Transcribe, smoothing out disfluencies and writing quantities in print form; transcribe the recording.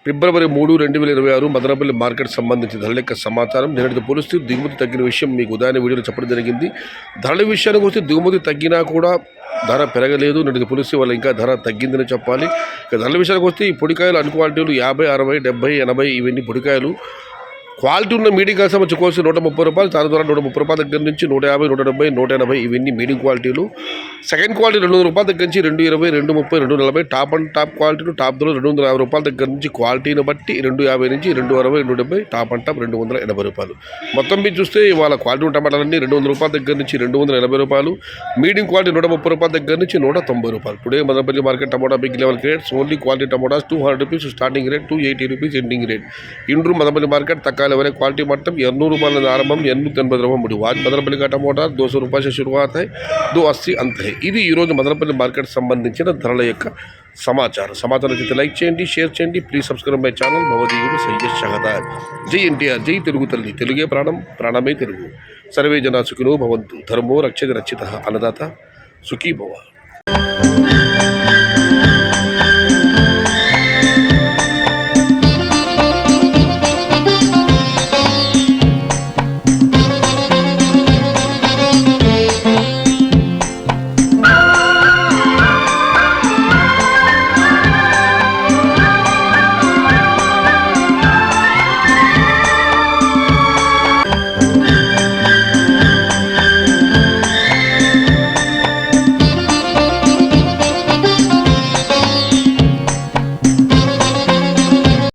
ఫిబ్రవరి 3, 2026 Madanapalle market సంబంధించిన ధరల యొక్క సమాచారం. నిన్నటితో పోలిస్తే దిగుమతి తగ్గిన విషయం మీకు ఉదయాన్నే వీడియోలో చెప్పడం జరిగింది. ధరల విషయానికి వస్తే దిగుమతి తగ్గినా కూడా ధర పెరగలేదు. నిన్నటితో పోలిస్తే వాళ్ళు ఇంకా ధర తగ్గిందని చెప్పాలి. ఇక ధరల విషయానికి వస్తే ఈ పొడికాయలు అన్ని క్వాలిటీలు 50, 60, 70, 80 ఇవన్నీ పొడికాయలు. క్వాలిటీ ఉన్న మీడియం కాస్త మంచి కోసి 130 రూపాయలు, చాలా ద్వారా 130 రూపాయల దగ్గర నుంచి 150, 170, 180 ఇవన్నీ మీడియం క్వాలిటీలు. సెకండ్ క్వాలిటీ 200 రూపాయల దగ్గర నుంచి 220, 230, 240. టాప్ అండ్ టాప్ క్వాలిటీలు టాప్ ధరలు 250 రూపాయల దగ్గర నుంచి క్వాలిటీని బట్టి 250 నుంచి 260, 270. టాప్ అండ్ టాప్ 280 రూపాయలు. మొత్తం మీరు చూస్తే ఇవాళ క్వాలిటీ టమాటాలన్నీ 200 రూపాయల దగ్గర నుంచి 280 రూపాయలు, మీడియం క్వాలిటీ 130 రూపాయల దగ్గర నుంచి 190 రూపాయలు. Today Madanapalle market tomato big level rates. Only quality tomatoes 200 rupees starting rate, 280 rupees ending rate. ఇండ్రు మదనపల్లి మార్కెट तक वाले क्वालिटी मटम 200 रुपये आरंभ 880 रुपये मुड़ी आज मदनपल्ली का टमोटा 200 रुपये से शुरुआत है, 280 अंत है. ఇది ఈరోజు మదనపల్లి మార్కెట్ సంబంధించిన ధరల యొక్క సమాచారం అయితే లైక్ చేయండి, షేర్ చేయండి. Please subscribe my channel. భవదీయుడు సయ్యద్ షహదాద్. జై ఎన్టీఆర్, జై తెలుగు తల్లి, తెలుగే ప్రాణం, ప్రాణమే తెలుగు. సర్వే జనా సుఖినో భవంతు. ధర్మో రక్షతి రక్షితః. అన్నదాత సుఖీ భవ.